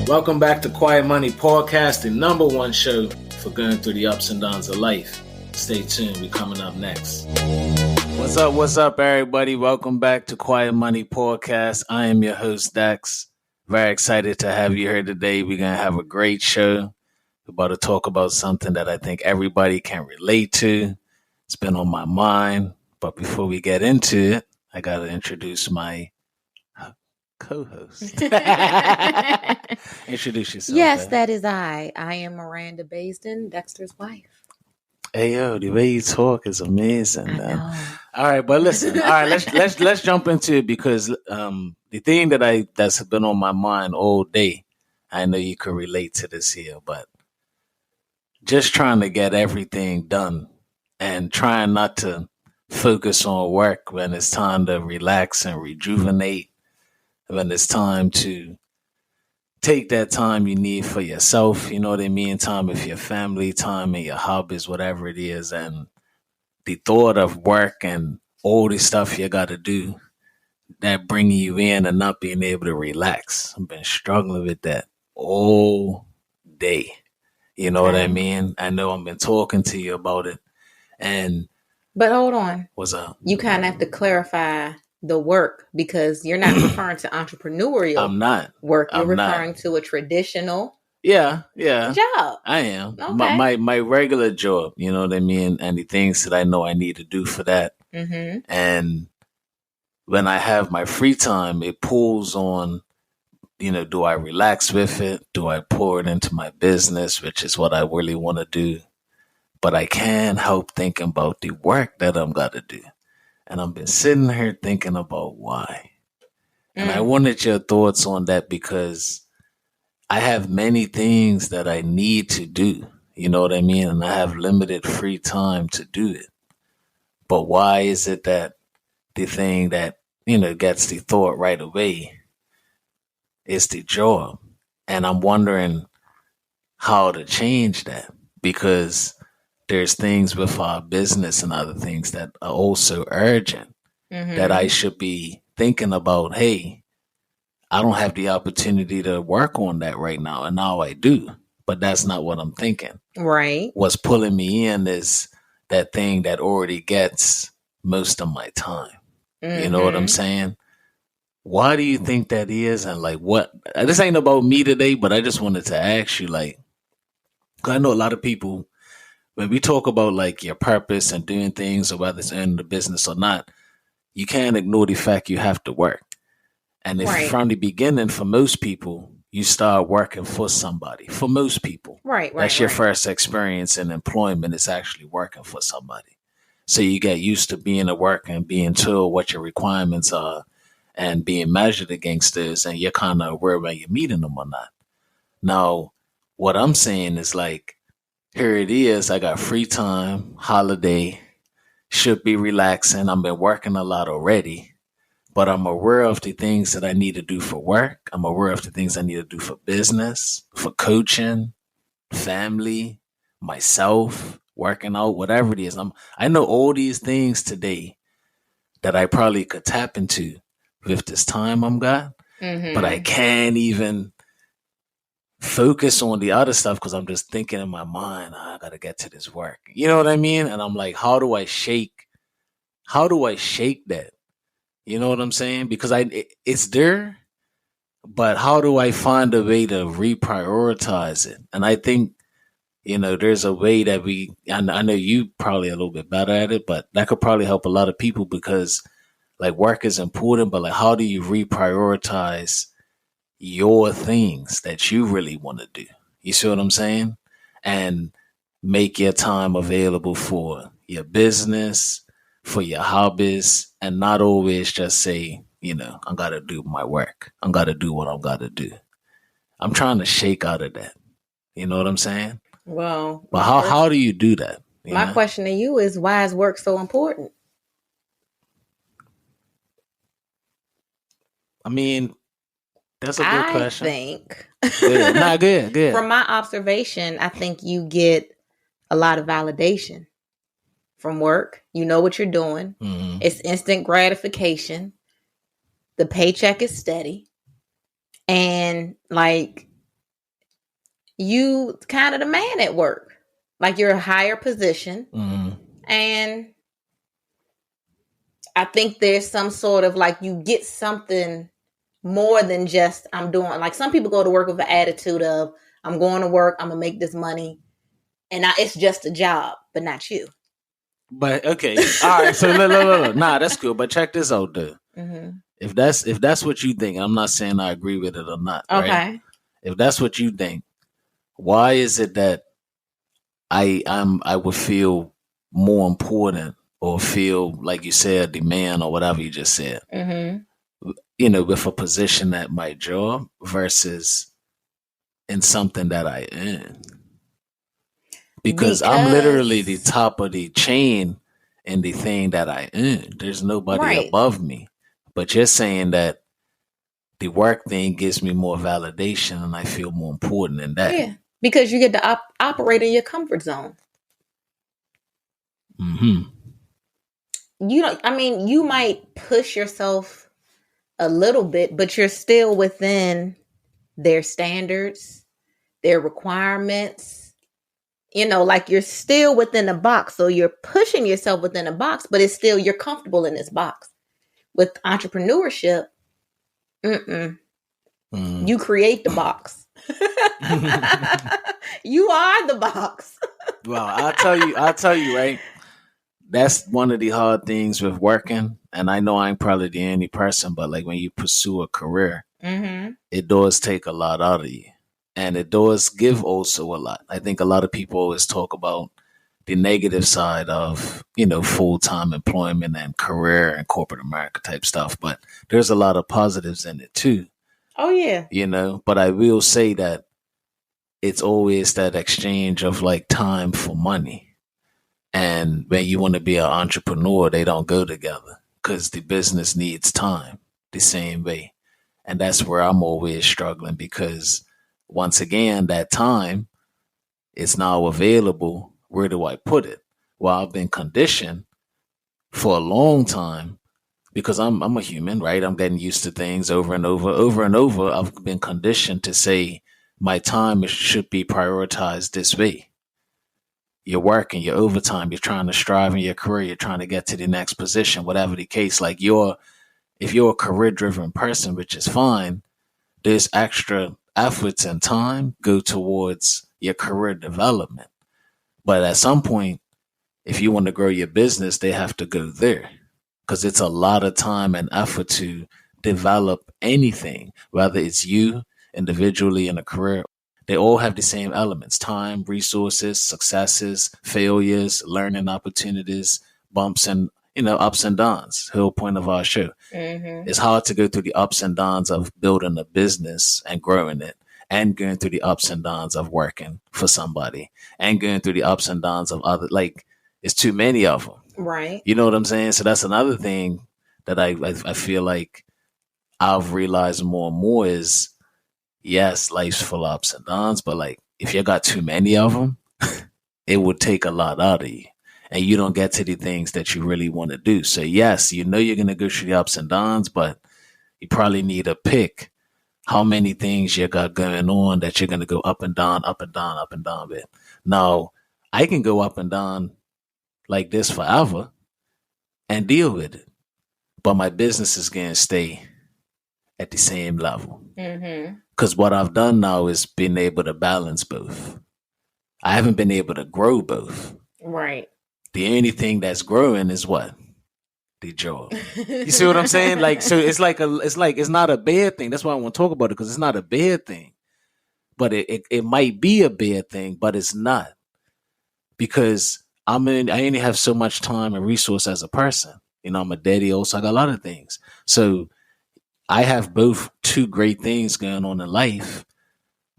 Welcome back to Quiet Money Podcast, the number one show for going through the ups and downs of life. Stay tuned. We're coming up next. What's up, everybody? Welcome back to Quiet Money Podcast. I am your host, Dax. Very excited to have you here today. We're going to have a great show. We're about to talk about something that I think everybody can relate to. It's been on my mind. But before we get into it, I got to introduce my co-host. Introduce yourself. Yes, that is I. I am Miranda Basden, Dexter's wife. Hey yo, the way you talk is amazing, I man. know. All right, but listen. All right, let's jump into it because the thing that's been on my mind all day. I know you could relate to this here, but just trying to get everything done and trying not to focus on work when it's time to relax and rejuvenate, when it's time to take that time you need for yourself, you know what I mean? Time with your family, time in your hobbies, whatever it is. And the thought of work and all the stuff you got to do that bringing you in and not being able to relax. I've been struggling with that all day. You know what I mean? I know I've been talking to you about it. But hold on. What's up? You kind of have to clarify the work because you're not referring to entrepreneurial I'm not. work. You're I'm referring not. to a traditional Yeah. job. I am. Okay. My regular job, you know what I mean? And the things that I know I need to do for that. Mm-hmm. And when I have my free time, it pulls on, do I relax with it? Do I pour it into my business, which is what I really want to do? But I can't help thinking about the work that I'm got to do. And I've been sitting here thinking about why. And I wanted your thoughts on that because I have many things that I need to do. You know what I mean? And I have limited free time to do it. But why is it that the thing that, gets the thought right away is the job? And I'm wondering how to change that because there's things with our business and other things that are also urgent that I should be thinking about. Hey, I don't have the opportunity to work on that right now. And now I do, but that's not what I'm thinking. Right. What's pulling me in is that thing that already gets most of my time. You know what I'm saying? Why do you think that is? And what, this ain't about me today, but I just wanted to ask you, 'cause I know a lot of people, when we talk about your purpose and doing things or whether it's in the business or not, you can't ignore the fact you have to work. And if from the beginning, for most people, you start working for somebody. For most people, that's your first experience in employment is actually working for somebody. So you get used to being at work and being told what your requirements are and being measured against those, and you're kind of aware when you're meeting them or not. Now, what I'm saying is here it is. I got free time, holiday, should be relaxing. I've been working a lot already, but I'm aware of the things that I need to do for work. I'm aware of the things I need to do for business, for coaching, family, myself, working out, whatever it is. I know all these things today that I probably could tap into with this time I'm got, but I can't even focus on the other stuff because I'm just thinking in my mind, I gotta get to this work. You know what I mean? And I'm like, how do I shake that? You know what I'm saying? Because it's there, but how do I find a way to reprioritize it? And I think, there's a way that I know you probably a little bit better at it, but that could probably help a lot of people because work is important, but how do you reprioritize your things that you really want to do? You see what I'm saying? And make your time available for your business, for your hobbies, and not always just say, I got to do my work. I got to do what I've got to do. I'm trying to shake out of that. You know what I'm saying? Well, but how do you do that? My question to you is, why is work so important? I mean, that's a good question. I think. Good. From my observation, I think you get a lot of validation from work. You know what you're doing. Mm-hmm. It's instant gratification. The paycheck is steady. And you kind of the man at work. Like you're a higher position. Mm-hmm. And I think there's some sort of like you get something more than just I'm doing. Like some people go to work with an attitude of I'm going to work, I'm gonna make this money, and it's just a job, but not you. But okay, all right. So look. Nah, that's cool. But check this out, though. Mm-hmm. If that's what you think, I'm not saying I agree with it or not. Okay. Right? If that's what you think, why is it that I would feel more important or feel like you said demand or whatever you just said? Mm-hmm. With a position at my job versus in something that I earn. Because I'm literally the top of the chain in the thing that I earn. There's nobody above me. But you're saying that the work thing gives me more validation and I feel more important in that. Yeah, because you get to operate in your comfort zone. Mm-hmm. You might push yourself a little bit, but you're still within their standards, their requirements. Like you're still within a box. So you're pushing yourself within a box, but it's still, you're comfortable in this box. With entrepreneurship, you create the box. You are the box. Well, I'll tell you, right? That's one of the hard things with working. And I know I'm probably the only person, but like when you pursue a career, it does take a lot out of you. And it does give also a lot. I think a lot of people always talk about the negative side of, full-time employment and career and corporate America type stuff. But there's a lot of positives in it too. Oh, yeah. But I will say that it's always that exchange of like time for money. And when you want to be an entrepreneur, they don't go together because the business needs time the same way. And that's where I'm always struggling because once again, that time is now available. Where do I put it? Well, I've been conditioned for a long time because I'm a human, right? I'm getting used to things over and over. I've been conditioned to say my time should be prioritized this way. You're working, you're overtime, you're trying to strive in your career, you're trying to get to the next position, whatever the case. Like if you're a career driven person, which is fine, there's extra efforts and time go towards your career development. But at some point, if you want to grow your business, they have to go there because it's a lot of time and effort to develop anything, whether it's you individually in a career. They all have the same elements: time, resources, successes, failures, learning opportunities, bumps and ups and downs. The whole point of our show. Mm-hmm. It's hard to go through the ups and downs of building a business and growing it, and going through the ups and downs of working for somebody, and going through the ups and downs of other. Like it's too many of them, right? You know what I'm saying? So that's another thing that I feel like I've realized more and more is yes, life's full of ups and downs, but like if you got too many of them, it would take a lot out of you. And you don't get to the things that you really want to do. So yes, you're going to go through the ups and downs, but you probably need to pick how many things you got going on that you're going to go up and down, up and down, up and down with. Now, I can go up and down like this forever and deal with it, but my business is going to stay at the same level. Because what I've done now is been able to balance both. I haven't been able to grow both. Right. The only thing that's growing is what? The job. You see what I'm saying? Like, so it's not a bad thing. That's why I want to talk about it, because it's not a bad thing. But it might be a bad thing, but it's not. Because I only have so much time and resource as a person. I'm a daddy also. I got a lot of things. So I have both two great things going on in life,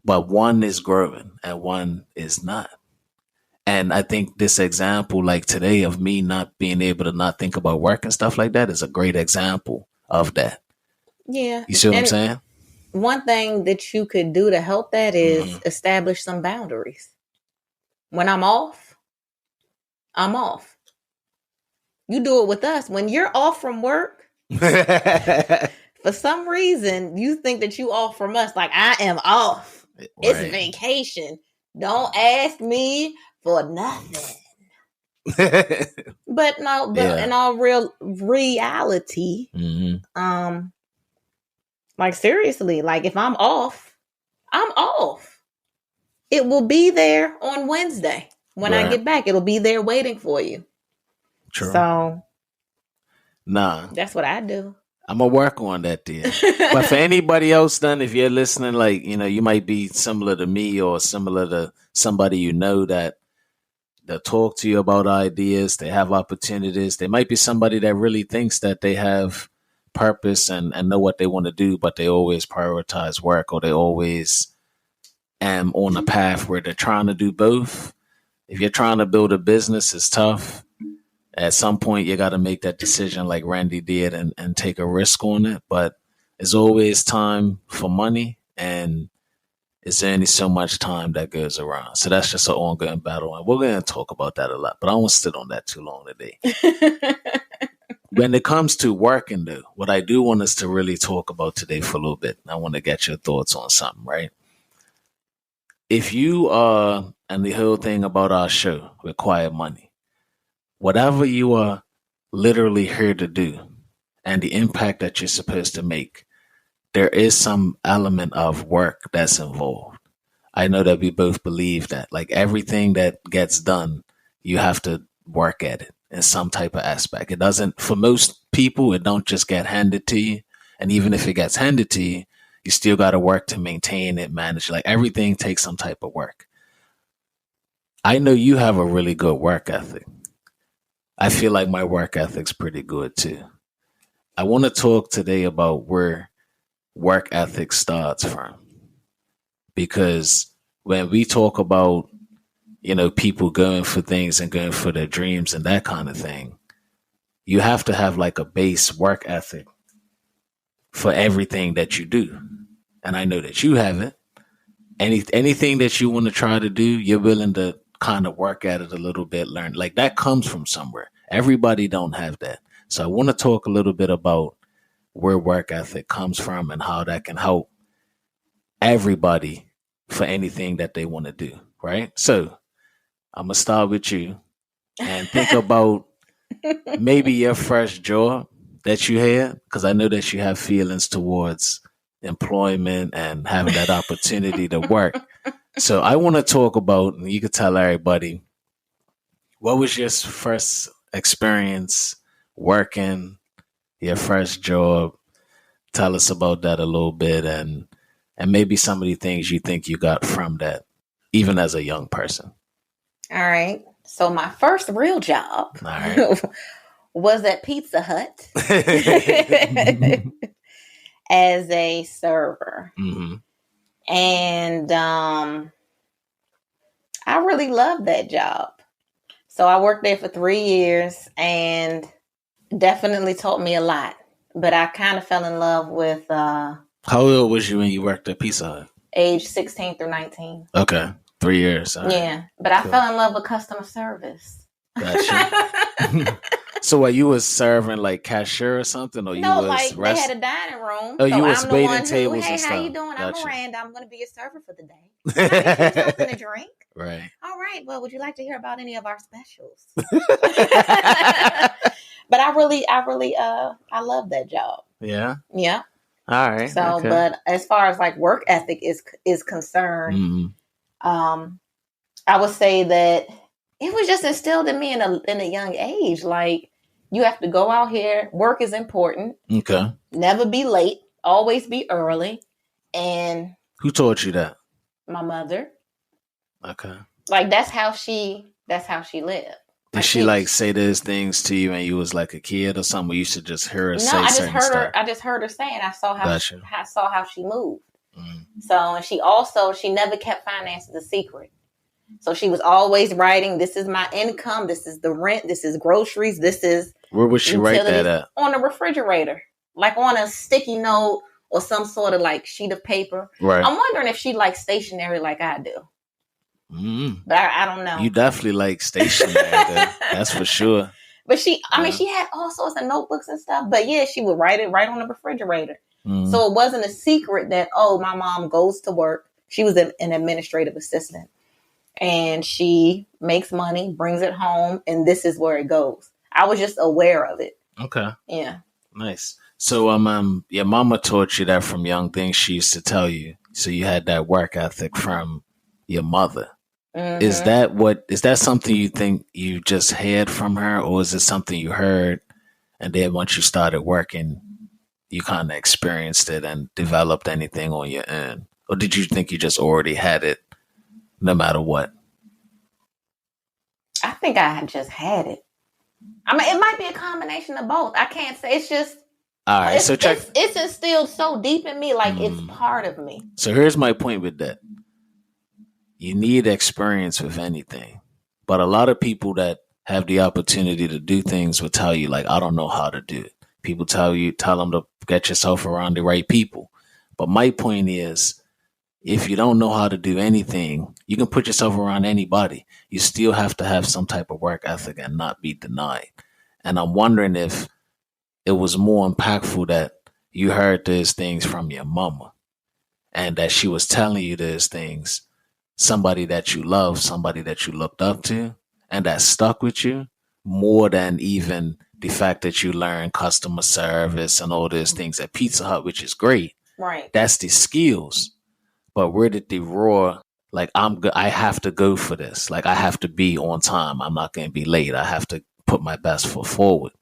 but one is growing and one is not. And I think this example, like today, of me not being able to not think about work and stuff like that is a great example of that. Yeah. You see what I'm saying? One thing that you could do to help that is establish some boundaries. When I'm off, I'm off. You do it with us. When you're off from work, for some reason, you think that you off from us. Like, I am off. It's Right. vacation. Don't ask me for nothing. But no, but in Yeah. all real reality, Mm-hmm. like seriously, like if I'm off, I'm off. It will be there on Wednesday. When I Right. get back, it'll be there waiting for you. True. So Nah, that's what I do. I'm gonna work on that then. But for anybody else, then, if you're listening, like, you might be similar to me or similar to somebody that talk to you about ideas, they have opportunities. There might be somebody that really thinks that they have purpose and know what they want to do, but they always prioritize work, or they always am on a path where they're trying to do both. If you're trying to build a business, it's tough. At some point, you got to make that decision like Randy did, and take a risk on it. But there's always time for money, and it's only so much time that goes around. So that's just an ongoing battle. And we're going to talk about that a lot, but I won't sit on that too long today. When it comes to working, though, what I do want us to really talk about today for a little bit, I want to get your thoughts on something, right? If you are, and the whole thing about our show, Require Money, whatever you are literally here to do and the impact that you're supposed to make, there is some element of work that's involved. I know that we both believe that, like, everything that gets done, you have to work at it in some type of aspect. It doesn't, for most people, it don't just get handed to you. And even if it gets handed to you, you still got to work to maintain it, manage. Like, everything takes some type of work. I know you have a really good work ethic. I feel like my work ethic's pretty good too. I want to talk today about where work ethic starts from. Because when we talk about, people going for things and going for their dreams and that kind of thing, you have to have like a base work ethic for everything that you do. And I know that you have it. Anything that you want to try to do, you're willing to kind of work at it a little bit, learn. Like, that comes from somewhere. Everybody don't have that. So I want to talk a little bit about where work ethic comes from and how that can help everybody for anything that they want to do, right? So I'm going to start with you and think about maybe your first job that you had, because I know that you have feelings towards employment and having that opportunity to work. So I want to talk about, and you could tell everybody, what was your first experience working, your first job? Tell us about that a little bit, and maybe some of the things you think you got from that, even as a young person. All right. So my first real job All right. was at Pizza Hut as a server. Mm-hmm. And I really loved that job. So I worked there for 3 years and definitely taught me a lot. But I kind of fell in love with How old was you when you worked at Pizza Hut? age 16 through 19. Okay. 3 years. All right. Yeah. But I fell in love with customer service. Gotcha. So what, you was serving like cashier or something, or you No, was like they had a dining room. Oh, so you was I'm the waiting one tables who, hey, and stuff. how you doing? Gotcha. I'm Miranda. I'm going to be your server for the day. Can I get you something to drink? Right. All right. Well, would you like to hear about any of our specials? But I love that job. Yeah. Yeah. All right. So, okay. But as far as like work ethic is concerned, Mm-hmm. I would say that it was just instilled in me in a young age. Like, you have to go out here. Work is important. Okay. Never be late. Always be early. And Who taught you that? my mother. Okay. Like, that's how she lived. Did she like say those things to you when you was like a kid or something? You should just hear her say certain stuff. I just heard her saying. I saw how she moved. Mm. So, and she never kept finances a secret. So she was always writing, this is my income, this is the rent, this is groceries, this is... Where would she write that at? On a refrigerator. Like on a sticky note or some sort of like sheet of paper. Right. I'm wondering if she likes stationery like I do. Mm. But I don't know. You definitely like stationery, that's for sure. But she had all sorts of notebooks and stuff. But yeah, she would write it right on the refrigerator. Mm. So it wasn't a secret that, oh, my mom goes to work. She was an administrative assistant, and she makes money, brings it home, and this is where it goes. I was just aware of it. Okay. Yeah. Nice. So your mama taught you that from young, things she used to tell you. So you had that work ethic from your mother. Is that something you think you just had from her, or is it something you heard and then once you started working, you kind of experienced it and developed anything on your own? Or did you think you just already had it no matter what? I think I just had it. I mean, it might be a combination of both. I can't say. It's just. All right, so check. It's instilled so deep in me, like it's part of me. So here's my point with that. You need experience with anything. But a lot of people that have the opportunity to do things will tell you, like, I don't know how to do it. People tell them to get yourself around the right people. But my point is, if you don't know how to do anything, you can put yourself around anybody. You still have to have some type of work ethic and not be denied. And I'm wondering if it was more impactful that you heard those things from your mama and that she was telling you those things, somebody that you love, somebody that you looked up to, and that stuck with you more than even the fact that you learned customer service and all those things at Pizza Hut, which is great. Right. That's the skills. But where did the raw, like, I have to go for this. Like, I have to be on time. I'm not going to be late. I have to put my best foot forward.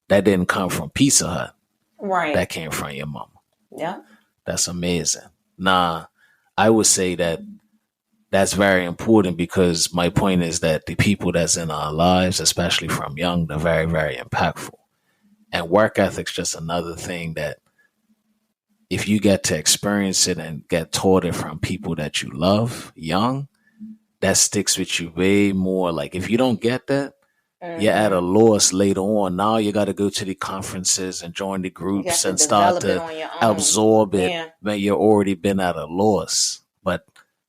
That didn't come from Pizza Hut. Right. That came from your mama. Yeah. That's amazing. Nah, I would say that that's very important because my point is that the people that's in our lives, especially from young, they're very, very impactful. And work ethic's just another thing that if you get to experience it and get taught it from people that you love young, that sticks with you way more. Like if you don't get that, you're at a loss later on. Now you got to go to the conferences and join the groups and start to absorb it when you've already been at a loss. But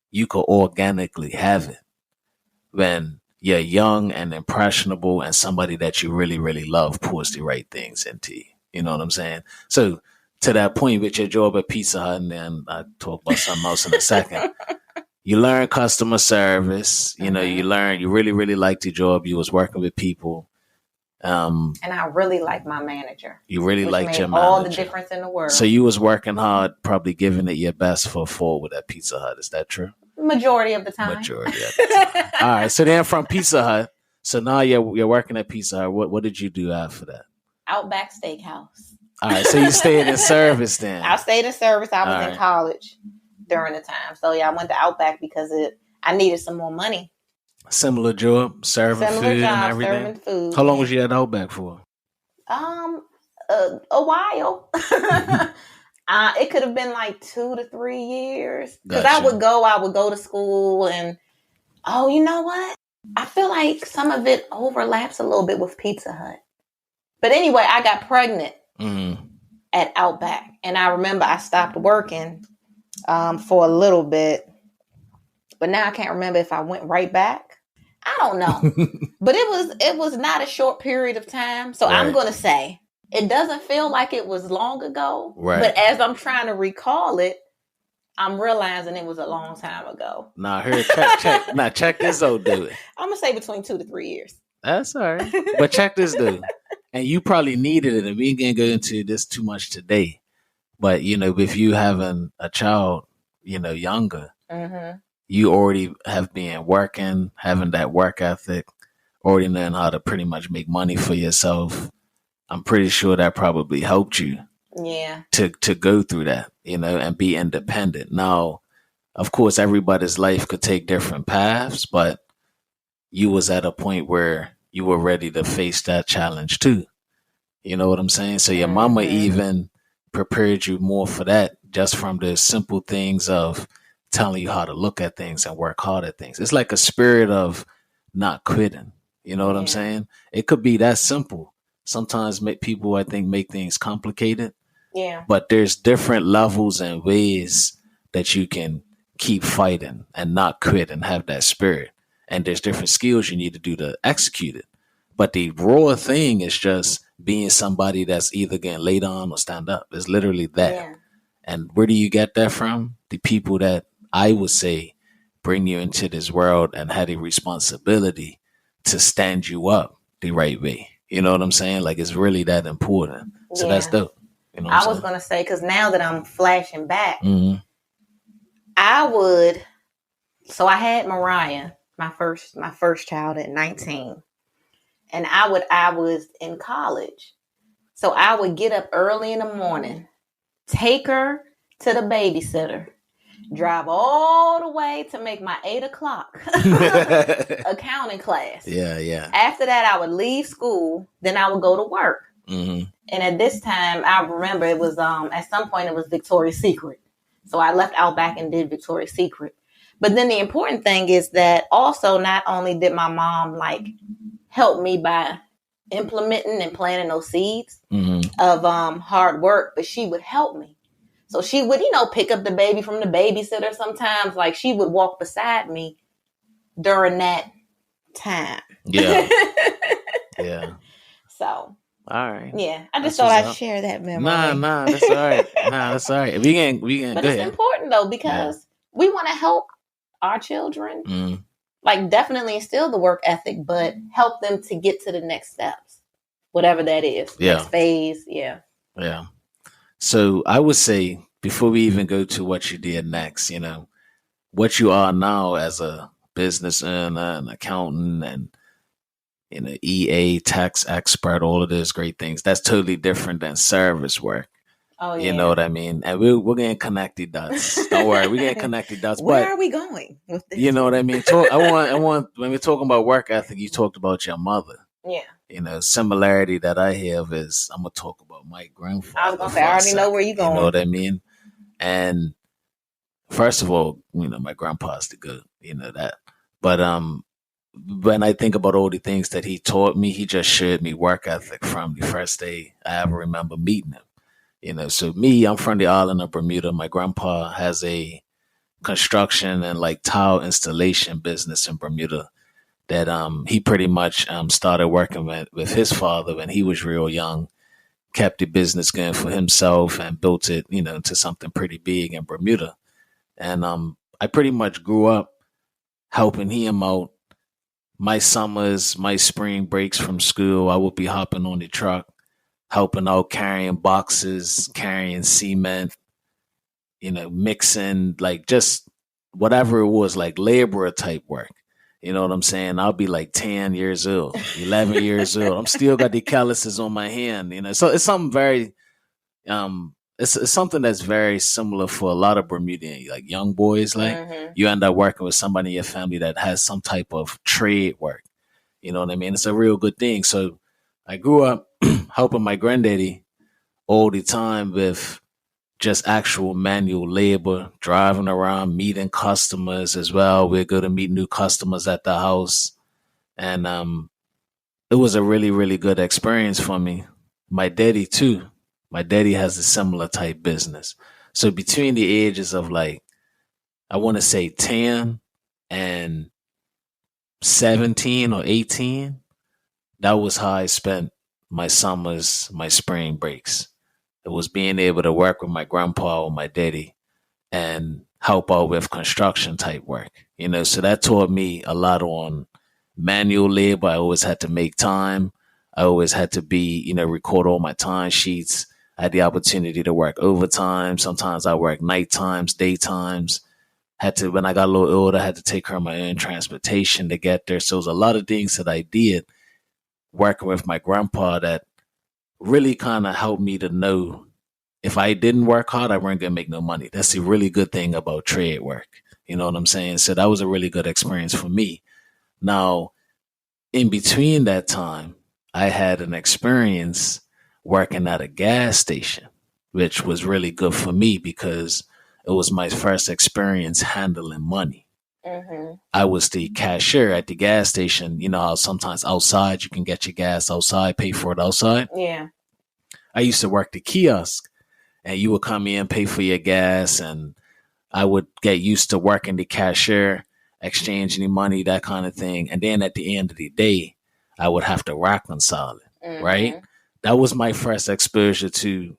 you could organically have it when you're young and impressionable and somebody that you really, really love pours the right things into you. You know what I'm saying? So to that point with your job at Pizza Hut, and then I'll talk about something else in a second. You learn customer service. You know, you really, really liked your job. You was working with people. And I really liked my manager. You really liked your manager. All the difference in the world. So you was working hard, probably giving it your best foot forward at Pizza Hut. Is that true? Majority of the time. Majority of the time. All right. So then from Pizza Hut, so now you're working at Pizza Hut. What did you do after that? Outback Steakhouse. All right. So you stayed in service then. I stayed in service. I was in college during the time. So yeah, I went to Outback because I needed some more money. Similar job, serving food and everything. Serving food. How long was you at Outback for? A while. It could have been like 2 to 3 years. Because I would go to school and you know what? I feel like some of it overlaps a little bit with Pizza Hut. But anyway, I got pregnant at Outback. And I remember I stopped working for a little bit. But now I can't remember if I went right back. I don't know. But it was not a short period of time. So I'm going to say it doesn't feel like it was long ago. Right. But as I'm trying to recall it, I'm realizing it was a long time ago. Now, here, check. Now, check this out, dude. I'm going to say between 2 to 3 years. That's all right. But check this, dude. And you probably needed it. And we ain't going to go into this too much today. But, you know, if you having a child, you know, younger, you already have been working, having that work ethic, already knowing how to pretty much make money for yourself. I'm pretty sure that probably helped you to go through that, you know, and be independent. Now, of course, everybody's life could take different paths, but you was at a point where you were ready to face that challenge too. You know what I'm saying? So your mama even prepared you more for that just from the simple things of telling you how to look at things and work hard at things. It's like a spirit of not quitting. You know what I'm saying? It could be that simple. Sometimes people, I think, make things complicated. Yeah. But there's different levels and ways that you can keep fighting and not quit and have that spirit. And there's different skills you need to do to execute it. But the raw thing is just being somebody that's either getting laid on or stand up. It's literally that. Yeah. And where do you get that from? The people that I would say, bring you into this world and had a responsibility to stand you up the right way. You know what I'm saying? Like, it's really that important. So that's Yeah. dope. You know what I I'm was saying? gonna say, because now that I'm flashing back, hmm I would. So I had Mariah, my first child at 19, and I was in college, so I would get up early in the morning, take her to the babysitter, drive all the way to make my 8 o'clock accounting class. Yeah, yeah. After that, I would leave school, then I would go to work. hmm And at this time, I remember it was at some point it was Victoria's Secret. So I left Outback and did Victoria's Secret. But then the important thing is that also not only did my mom like help me by implementing and planting those seeds hmm of hard work, but she would help me. So she would, pick up the baby from the babysitter sometimes. Like she would walk beside me during that time. Yeah. Yeah. So All right. yeah, I just That's thought what's I'd up. share that memory. Nah, that's all right. That's all right. We can But go it's ahead. important though, because we want to help our children, Mm, like definitely instill the work ethic, but help them to get to the next steps, whatever that is, Yeah. next phase. Yeah. yeah. So I would say before we even go to what you did next, what you are now as a business owner, an accountant, and EA, tax expert, all of those great things. That's totally different than service work. Oh yeah. You know what I mean? And we're getting connected dots. Don't worry, we're getting connected dots. Where But are we going with this? you know what I mean? I want when we're talking about work ethic, you talked about your mother. Yeah. Similarity that I have is I'm gonna talk about my grandfather. I was gonna say I already know where you're going. You know what I mean? And first of all, my grandpa's the good, that. But when I think about all the things that he taught me, he just showed me work ethic from the first day I ever remember meeting him. So me, I'm from the island of Bermuda. My grandpa has a construction and like tile installation business in Bermuda that he pretty much started working with his father when he was real young, kept the business going for himself and built it, into something pretty big in Bermuda. And I pretty much grew up helping him out. My summers, my spring breaks from school, I would be hopping on the truck, helping out, carrying boxes, carrying cement, mixing, like just whatever it was, like laborer type work. You know what I'm saying? I'll be like 10 years old, 11 years old. I'm still got the calluses on my hand, So it's something very, it's something that's very similar for a lot of Bermudian, like young boys. Like you end up working with somebody in your family that has some type of trade work. You know what I mean? It's a real good thing. So I grew up helping my granddaddy all the time with just actual manual labor, driving around, meeting customers as well. We'd go to meet new customers at the house. And it was a really, really good experience for me. My daddy, too. My daddy has a similar type business. So between the ages of like, I want to say 10 and 17 or 18, that was how I spent my summers, my spring breaks. It was being able to work with my grandpa or my daddy and help out with construction type work. So that taught me a lot on manual labor. I always had to make time. I always had to be, record all my time sheets. I had the opportunity to work overtime. Sometimes I worked night times, daytimes. When I got a little older, I had to take care of my own transportation to get there. So it was a lot of things that I did working with my grandpa that really kind of helped me to know if I didn't work hard, I wasn't going to make no money. That's the really good thing about trade work. You know what I'm saying? So that was a really good experience for me. Now, in between that time, I had an experience working at a gas station, which was really good for me because it was my first experience handling money. I was the cashier at the gas station. You know how sometimes outside you can get your gas outside, pay for it outside? Yeah. I used to work the kiosk and you would come in, pay for your gas, and I would get used to working the cashier, exchanging the money, that kind of thing. And then at the end of the day, I would have to reconcile it, right? That was my first exposure to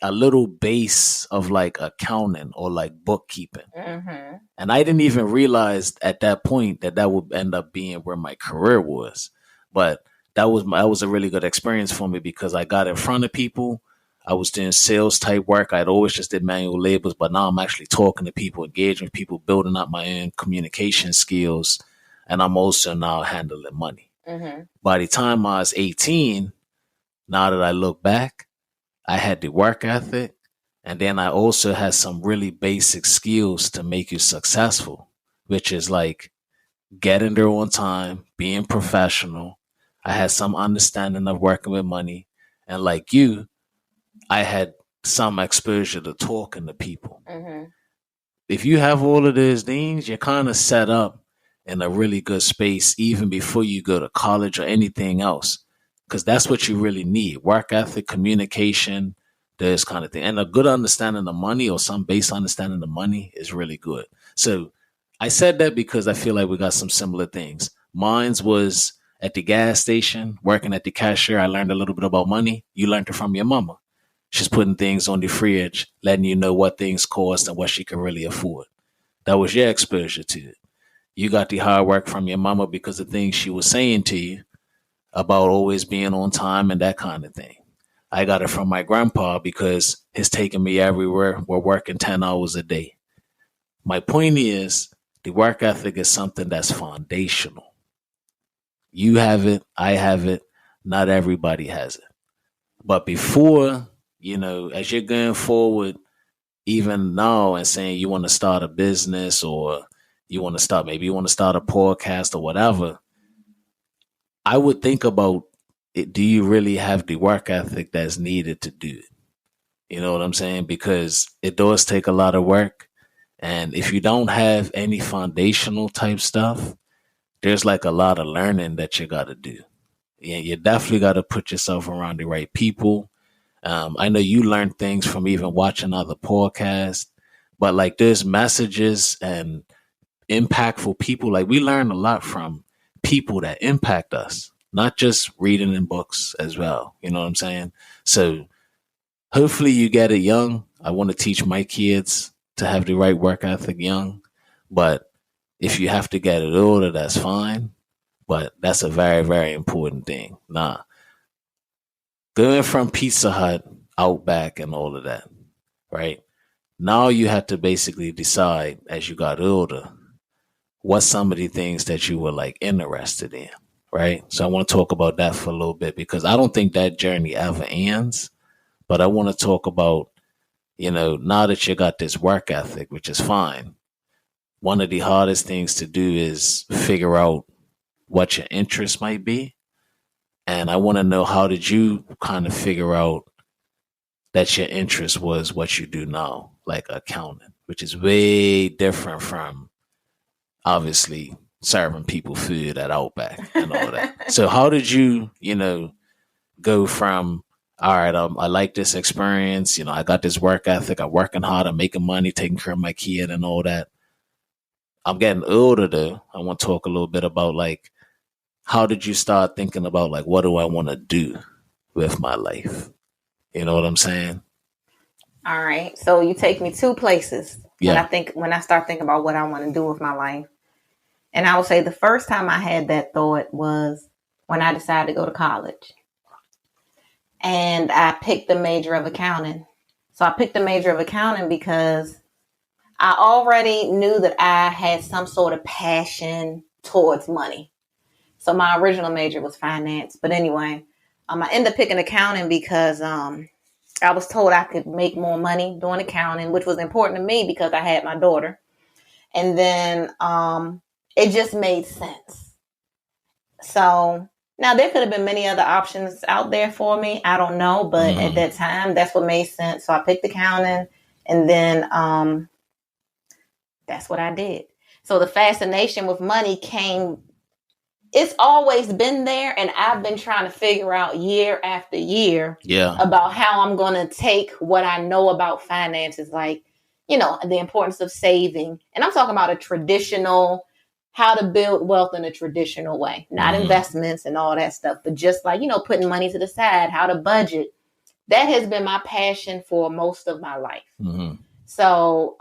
a little base of like accounting or like bookkeeping. Mm-hmm. And I didn't even realize at that point that that would end up being where my career was. But that was a really good experience for me because I got in front of people. I was doing sales type work. I'd always just did manual labors, but now I'm actually talking to people, engaging with people, building up my own communication skills, and I'm also now handling money. Mm-hmm. By the time I was 18, now that I look back, I had the work ethic, and then I also had some really basic skills to make you successful, which is like getting there on time, being professional. I had some understanding of working with money. And like you, I had some exposure to talking to people. Mm-hmm. If you have all of those things, you're kind of set up in a really good space even before you go to college or anything else. Because that's what you really need: work ethic, communication, this kind of thing. And a good understanding of money or some base understanding of money is really good. So I said that because I feel like we got some similar things. Mine's was at the gas station, working at the cashier. I learned a little bit about money. You learned it from your mama. She's putting things on the fridge, letting you know what things cost and what she can really afford. That was your exposure to it. You got the hard work from your mama because of things she was saying to you about always being on time and that kind of thing. I got it from my grandpa because he's taking me everywhere. We're working 10 hours a day. My point is, the work ethic is something that's foundational. You have it, I have it, not everybody has it. But before, as you're going forward, even now and saying you want to start a business or maybe you want to start a podcast or whatever, I would think about it. Do you really have the work ethic that's needed to do it? You know what I'm saying? Because it does take a lot of work. And if you don't have any foundational type stuff, there's like a lot of learning that you got to do. Yeah, you definitely got to put yourself around the right people. I know you learn things from even watching other podcasts, but like there's messages and impactful people. Like we learn a lot from people that impact us, not just reading in books as well. You know what I'm saying? So hopefully you get it young. I want to teach my kids to have the right work ethic young, but if you have to get it older, that's fine. But that's a very, very important thing. Nah, going from Pizza Hut, Outback, and all of that, right? Now you have to basically decide as you got older what some of the things that you were like interested in, right? So I want to talk about that for a little bit because I don't think that journey ever ends. But I want to talk about, now that you got this work ethic, which is fine, one of the hardest things to do is figure out what your interest might be. And I want to know, how did you kind of figure out that your interest was what you do now, like accounting, which is way different from obviously serving people food at Outback and all that. So how did you, go from, all right, I like this experience, I got this work ethic, I'm working hard, I'm making money, taking care of my kid and all that. I'm getting older though. I want to talk a little bit about like, how did you start thinking about like, what do I want to do with my life? You know what I'm saying? All right. So you take me two places Yeah. when I start thinking about what I want to do with my life. And I would say the first time I had that thought was when I decided to go to college. And I picked the major of accounting. So I picked the major of accounting because I already knew that I had some sort of passion towards money. So my original major was finance. But anyway, I ended up picking accounting because I was told I could make more money doing accounting, which was important to me because I had my daughter. And then it just made sense. So now there could have been many other options out there for me. I don't know. But at that time, that's what made sense. So I picked accounting, and then that's what I did. So the fascination with money came. It's always been there, and I've been trying to figure out year after year about how I'm going to take what I know about finances, like, the importance of saving. And I'm talking about a traditional, how to build wealth in a traditional way, not investments and all that stuff, but just like, putting money to the side, how to budget, that has been my passion for most of my life. Mm-hmm. So,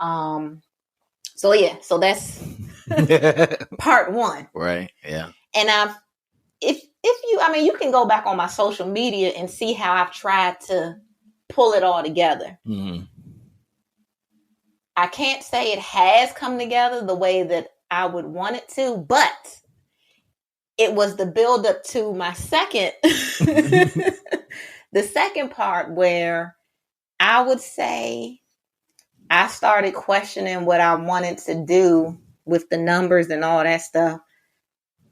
so that's part one. Right. Yeah. And if you, I mean, you can go back on my social media and see how I've tried to pull it all together. Mm-hmm. I can't say it has come together the way that I would want it to, but it was the build up to my second, the second part where I would say I started questioning what I wanted to do with the numbers and all that stuff,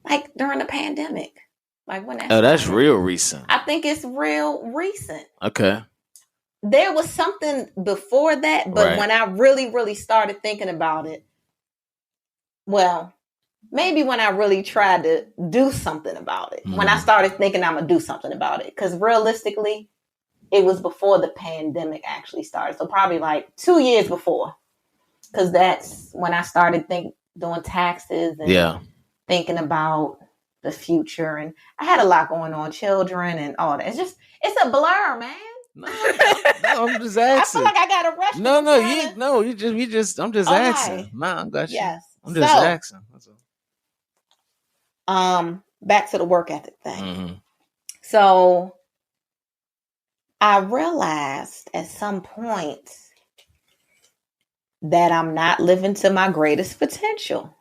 like during the pandemic. Like when that started. That's real recent. I think it's real recent. Okay. There was something before that, but when I really, really started thinking about it, well, maybe when I really tried to do something about it, when I started thinking I'm going to do something about it, because realistically, it was before the pandemic actually started. So probably like 2 years before, because that's when I started doing taxes and thinking about the future. And I had a lot going on, children and all that. It's a blur, man. No, I'm just asking. I feel like I got a rush. I'm just asking. Nah, I got you. Yes. I'm just asking. That's all. Back to the work ethic thing. Mm-hmm. So I realized at some point that I'm not living to my greatest potential.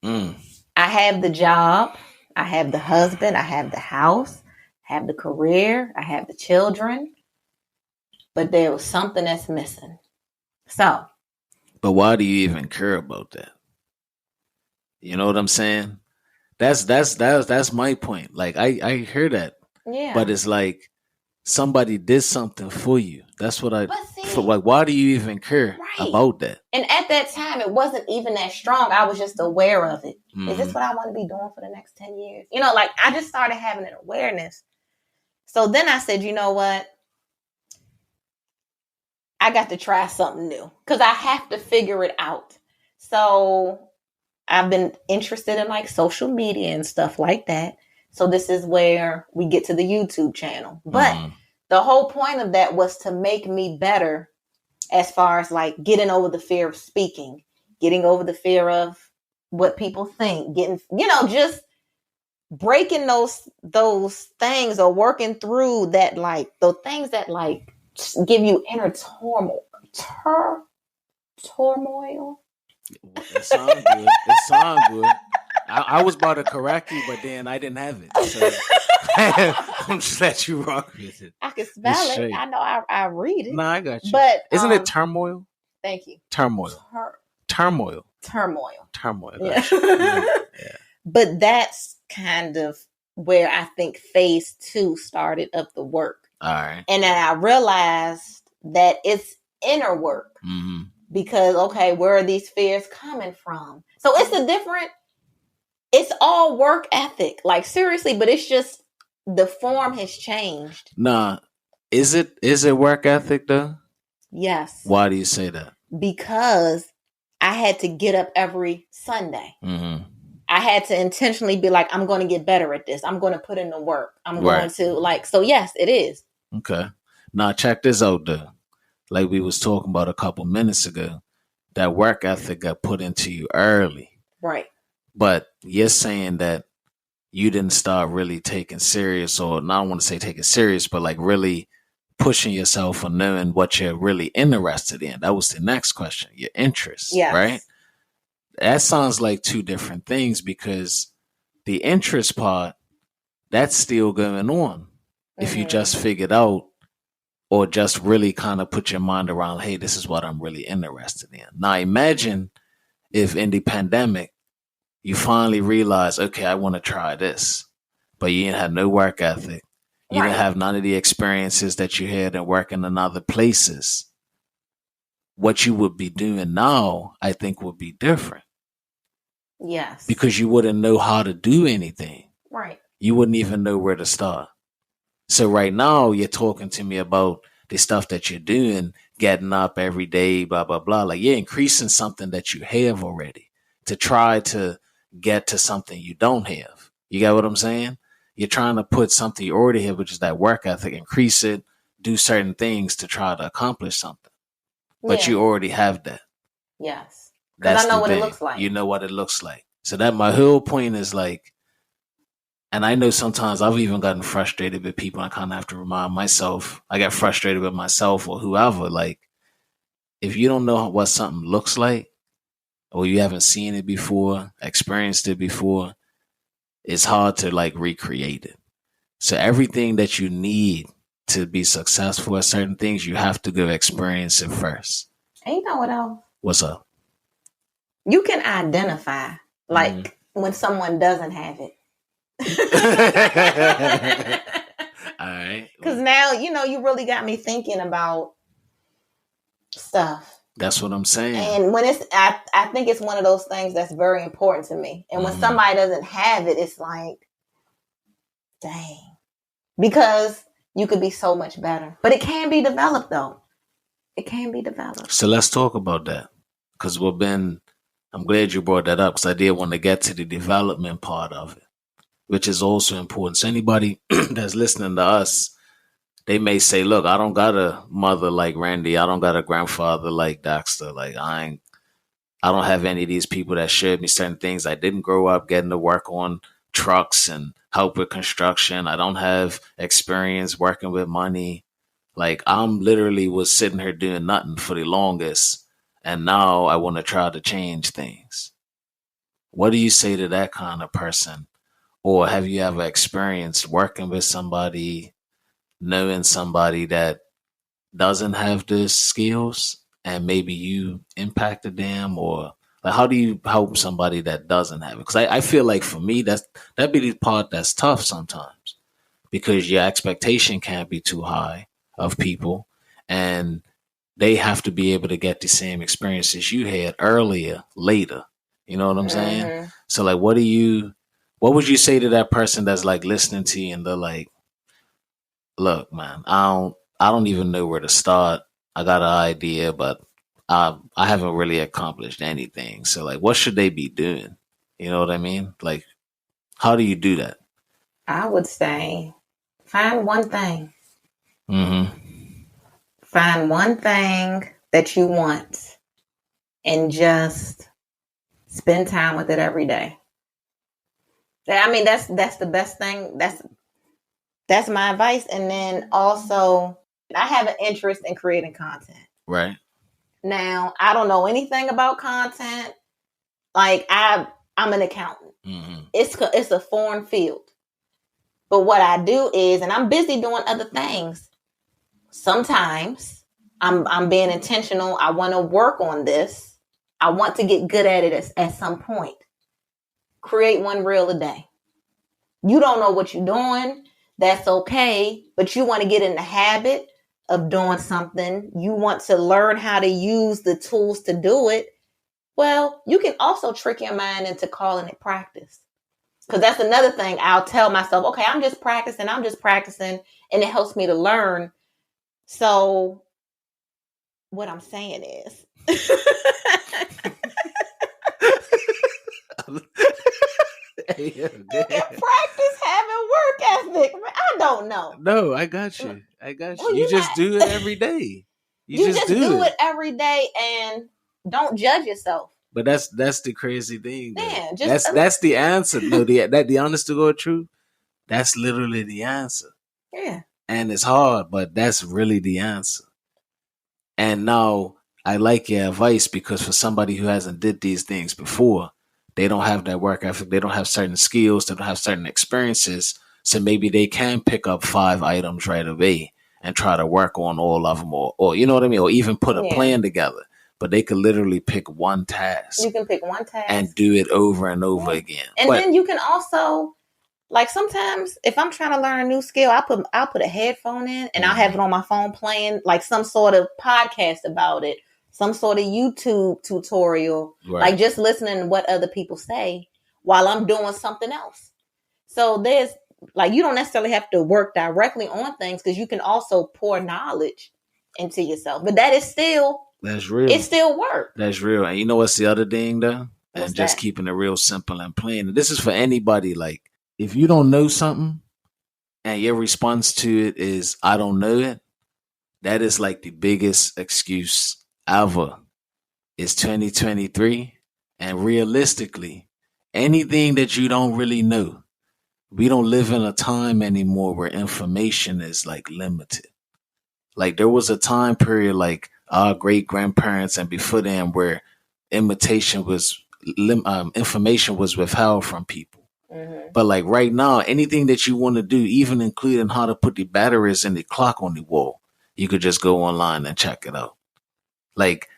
I have the job, I have the husband, I have the house, I have the career, I have the children, but there was something that's missing. So, but why do you even care about that? You know what I'm saying? That's my point. Like I hear that. Yeah. But it's like somebody did something for you. That's what like. Why do you even care about that? And at that time, it wasn't even that strong. I was just aware of it. Is this what I want to be doing for the next 10 years? You know, like I just started having an awareness. So then I said, you know what? I got to try something new because I have to figure it out. So I've been interested in like social media and stuff like that. So this is where we get to the YouTube channel. But the whole point of that was to make me better as far as like getting over the fear of speaking, getting over the fear of what people think, getting, just breaking those things or working through that, like those things that like give you inner turmoil. It sounds good. It sounds good. I was about to correct you, but then I didn't have it. So I'm just let you rock with it. I can spell it. I know I read it. No, I got you. But isn't it turmoil? Thank you. Turmoil. Turmoil. Yeah. Yeah. But that's kind of where I think phase 2 started of the work. All right. And then I realized that it's inner work. Mm-hmm. Because, okay, where are these fears coming from? So it's all work ethic. Like, seriously, but it's just the form has changed. Nah. Is it work ethic, though? Yes. Why do you say that? Because I had to get up every Sunday. Mm-hmm. I had to intentionally be like, I'm going to get better at this. I'm going to put in the work. I'm going to so yes, it is. Okay. Now check this out though. Like we was talking about a couple minutes ago, that work ethic got put into you early. Right. But you're saying that you didn't start really taking serious, or not, I don't want to say taking serious, but like really pushing yourself and knowing what you're really interested in. That was the next question. Your interest. Yes. Right? That sounds like two different things, because the interest part, that's still going on. If you just figured out or just really kind of put your mind around, hey, this is what I'm really interested in. Now imagine if in the pandemic, you finally realize, okay, I want to try this, but you didn't have no work ethic. You didn't have none of the experiences that you had in working in other places. What you would be doing now, I think, would be different. Yes. Because you wouldn't know how to do anything. Right. You wouldn't even know where to start. So right now, you're talking to me about the stuff that you're doing, getting up every day, blah, blah, blah. Like you're increasing something that you have already to try to get to something you don't have. You get what I'm saying? You're trying to put something you already have, which is that work ethic, increase it, do certain things to try to accomplish something. But Yeah. you already have that. Yes. Because That's I know the what it thing. looks like. You know what it looks like. So that my whole point is like, and I know sometimes I've even gotten frustrated with people. I kind of have to remind myself. I get frustrated with myself or whoever. Like, if you don't know what something looks like, or you haven't seen it before, experienced it before, it's hard to like recreate it. So everything that you need to be successful at certain things, you have to go experience it first. And you know what else? What's up? You can identify like when someone doesn't have it. All right. Because now, you really got me thinking about stuff. That's what I'm saying. And when I think it's one of those things that's very important to me. And when somebody doesn't have it, it's like, dang. Because you could be so much better. But it can be developed, though. It can be developed. So let's talk about that. Because I'm glad you brought that up, because I did want to get to the development part of it, which is also important. So anybody that's listening to us, they may say, look, I don't got a mother like Randy. I don't got a grandfather like Dexter. Like, I don't have any of these people that showed me certain things. I didn't grow up getting to work on trucks and help with construction. I don't have experience working with money. Like, I'm literally was sitting here doing nothing for the longest. And now I want to try to change things. What do you say to that kind of person? Or have you ever experienced working with somebody, knowing somebody that doesn't have the skills, and maybe you impacted them? Or like, how do you help somebody that doesn't have it? Because I feel like for me, that'd be the part that's tough sometimes, because your expectation can't be too high of people, and they have to be able to get the same experiences you had later. You know what I'm saying? So like, what would you say to that person that's like listening to you and they're like, look, man, I don't even know where to start. I got an idea, but I haven't really accomplished anything. So like, what should they be doing? You know what I mean? Like, how do you do that? I would say find one thing. Mm-hmm. Find one thing that you want and just spend time with it every day. I mean, that's the best thing. That's my advice. And then also, I have an interest in creating content. Right. Now, I don't know anything about content. Like, I'm an accountant. Mm-hmm. It's a foreign field. But what I do is, and I'm busy doing other things. Sometimes I'm being intentional. I want to work on this. I want to get good at it at some point. Create one reel a day. You don't know what you're doing. That's okay. But you want to get in the habit of doing something. You want to learn how to use the tools to do it. Well, you can also trick your mind into calling it practice. Because that's another thing. I'll tell myself, okay, I'm just practicing. And it helps me to learn. So what I'm saying is practice having work ethic. I don't know. No, I got you. Well, you just do it every day. You just do it every day and don't judge yourself. But that's the crazy thing. Yeah, that's the answer. No, the honest to God truth, that's literally the answer. Yeah. And it's hard, but that's really the answer. And now I like your advice, because for somebody who hasn't did these things before, they don't have that work ethic, they don't have certain skills, they don't have certain experiences. So maybe they can pick up 5 items right away and try to work on all of them, or you know what I mean, or even put a plan together. But they could literally pick one task. You can pick one task and do it over and over again. And then you can also, like, sometimes if I'm trying to learn a new skill, I'll put a headphone in and I'll have it on my phone playing like some sort of podcast about it, some sort of YouTube tutorial, like just listening to what other people say while I'm doing something else. So there's like, you don't necessarily have to work directly on things, because you can also pour knowledge into yourself. But that's real. It's still work. That's real. And you know what's the other thing though? And just keeping it real simple and plain. And this is for anybody. Like, if you don't know something and your response to it is, I don't know it, that is like the biggest excuse ever. It's 2023, and realistically, anything that you don't really know, we don't live in a time anymore where information is like limited. Like there was a time period like our great grandparents and before them where imitation was information was withheld from people. But like right now, anything that you want to do, even including how to put the batteries in the clock on the wall, you could just go online and check it out. Like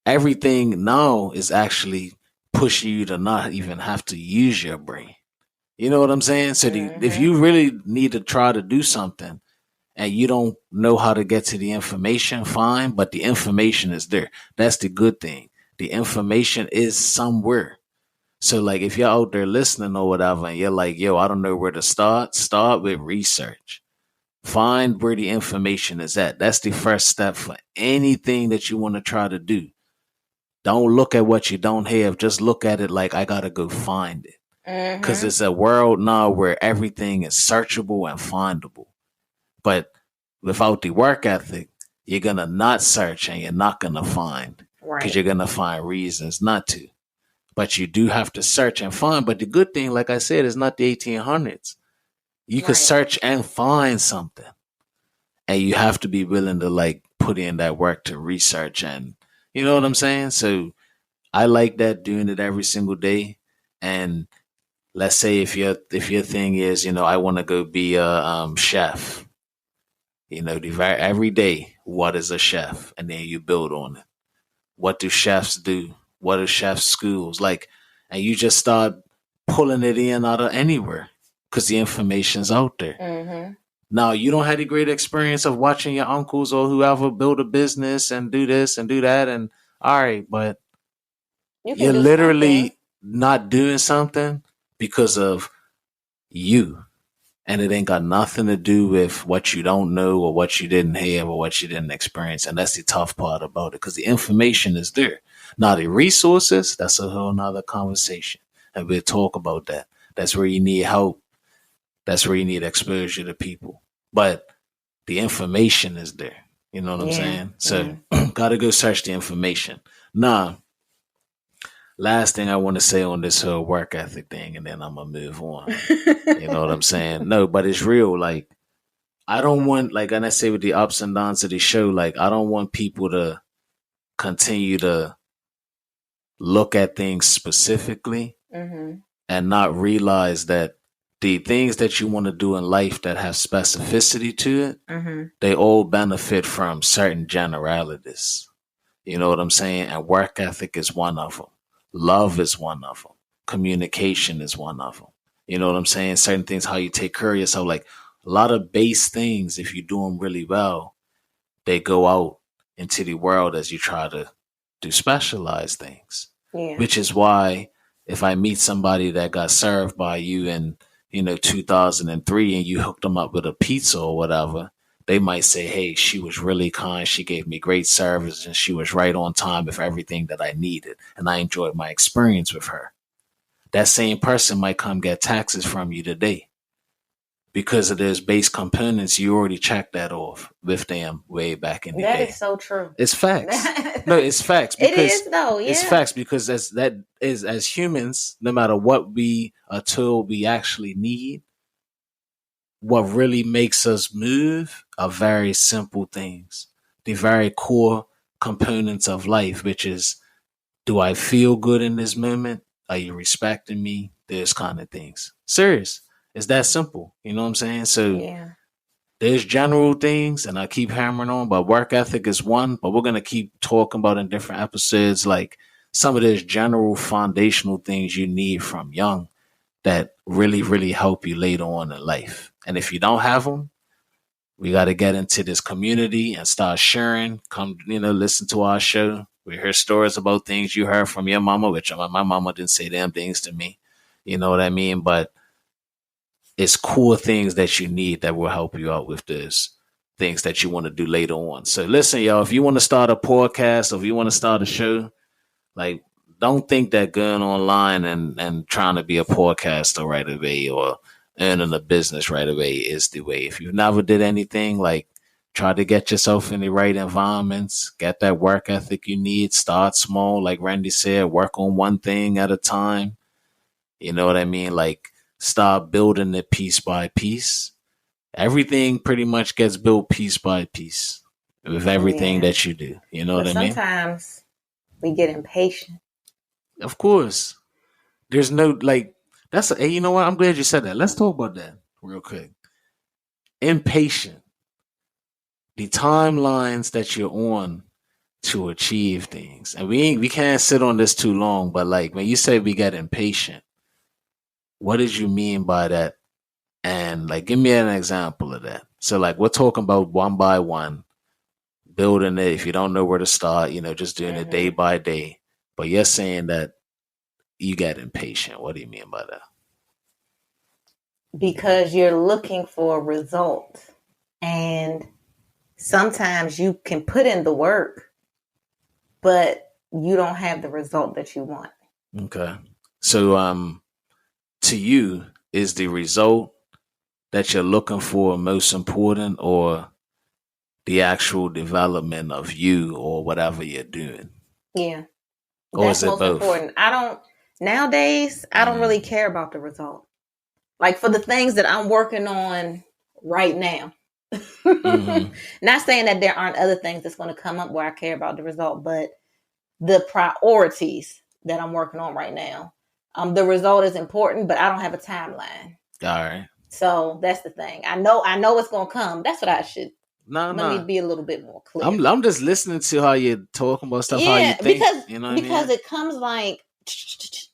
everything now is actually pushing you to not even have to use your brain. You know what I'm saying? So if you really need to try to do something and you don't know how to get to the information, fine, but the information is there. That's the good thing. The information is somewhere. So like if you're out there listening or whatever and you're like, yo, I don't know where to start with research. Find where the information is at. That's the first step for anything that you want to try to do. Don't look at what you don't have. Just look at it like I gotta go find it. Because it's a world now where everything is searchable and findable. But without the work ethic, you're gonna not search and you're not gonna find. Because Right. you're gonna find reasons not to. But you do have to search and find. But the good thing, like I said, is not the 1800s. You could Right. search and find something. And you have to be willing to like put in that work to research and you know what I'm saying? So I like that doing it every single day. And let's say if your thing is, you know, I want to go be a chef. You know, every day, what is a chef? And then you build on it. What do chefs do? What are chefs' schools like? And you just start pulling it in out of anywhere because the information's out there. Now, you don't have the great experience of watching your uncles or whoever build a business and do this and do that. And all right, but You you're can do literally something. not doing something because of you. And it ain't got nothing to do with what you don't know or what you didn't have or what you didn't experience. And that's the tough part about it because the information is there. Now, the resources, that's a whole nother conversation. And we'll talk about that. That's where you need help. That's where you need exposure to people. But the information is there. You know what I'm Yeah. saying? So, gotta go search the information. Now, last thing I want to say on this whole work ethic thing, and then I'm gonna move on. You know what I'm saying? No, but it's real. Like, I don't want, like, and I say with the ups and downs of the show, like, I don't want people to continue to look at things specifically and not realize that the things that you want to do in life that have specificity to it, they all benefit from certain generalities. You know what I'm saying? And work ethic is one of them. Love is one of them. Communication is one of them. You know what I'm saying? Certain things, how you take care of yourself, like a lot of base things, if you do them really well, they go out into the world as you try to do specialized things. Yeah. Which is why if I meet somebody that got served by you in, 2003 and you hooked them up with a pizza or whatever, they might say, hey, she was really kind. She gave me great service and she was right on time with everything that I needed. And I enjoyed my experience with her. That same person might come get taxes from you today. Because of those base components, you already checked that off with them way back in the That day. is so true. It's facts. No, it's facts. It is though. Yeah. It's facts because as humans, no matter what we are told we actually need, what really makes us move are very simple things. The very core components of life, which is, do I feel good in this moment? Are you respecting me? Those kind of things. Serious. It's that simple. You know what I'm saying? So Yeah. there's general things, and I keep hammering on, but work ethic is one. But we're gonna keep talking about in different episodes, like some of those general foundational things you need from young that really, really help you later on in life. And if you don't have them, we got to get into this community and start sharing. Come, listen to our show. We hear stories about things you heard from your mama, which my mama didn't say them things to me. You know what I mean? But it's cool things that you need that will help you out with this things that you want to do later on. So listen, y'all, if you want to start a podcast or if you want to start a show, like, don't think that going online and trying to be a podcaster right away or earning a business right away is the way. If you never did anything, like, Try to get yourself in the right environments. Get that work ethic you need. Start small, like Randy said. Work on one thing at a time. You know what I mean? Like, start building it piece by piece. Everything pretty much gets built piece by piece with everything that you do. You know but what I mean? sometimes we get impatient. Of course. There's no, like, hey, you know what? I'm glad you said that. Let's talk about that real quick. Impatient. The timelines that you're on to achieve things. And we can't sit on this too long, but like when you say we get impatient, what did you mean by that? And like give me an example of that. So like we're talking about one by one, building it. If you don't know where to start, just doing it day by day. But you're saying that you get impatient. What do you mean by that? Because you're looking for a result. And sometimes you can put in the work, but you don't have the result that you want. Okay. So to you, is the result that you're looking for most important, or the actual development of you or whatever you're doing? Yeah. Or that's is it most both? important. Nowadays, I don't really care about the result. Like for the things that I'm working on right now. Not saying that there aren't other things that's going to come up where I care about the result, but the priorities that I'm working on right now, the result is important, but I don't have a timeline. All right. So that's the thing. I know it's going to come. That's what I should. Let me be a little bit more clear. I'm just listening to how you're talking about stuff. How you think, because it comes like,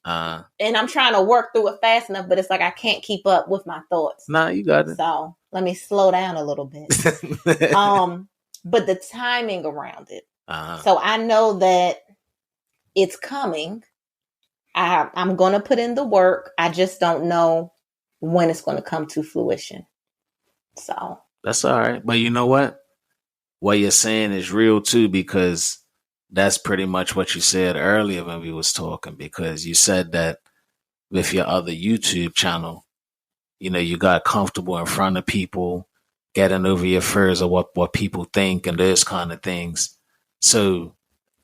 and I'm trying to work through it fast enough, but it's like I can't keep up with my thoughts. Nah, you got it. So let me slow down a little bit. But the timing around it. So I know that it's coming. I'm going to put in the work. I just don't know when it's going to come to fruition. So that's all right. But you know what? What you're saying is real too, because that's pretty much what you said earlier when we was talking, because you said that with your other YouTube channel, you got comfortable in front of people, getting over your fears of what people think and those kind of things. So